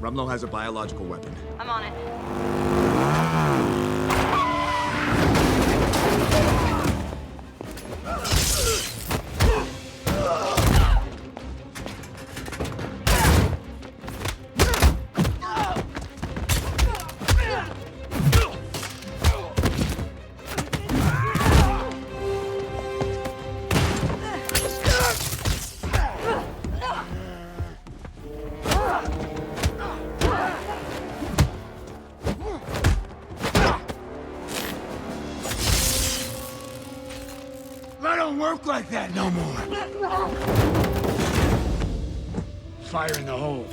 Rumlow has a biological weapon. I'm on it. I don't work like that no more. Fire in the hole.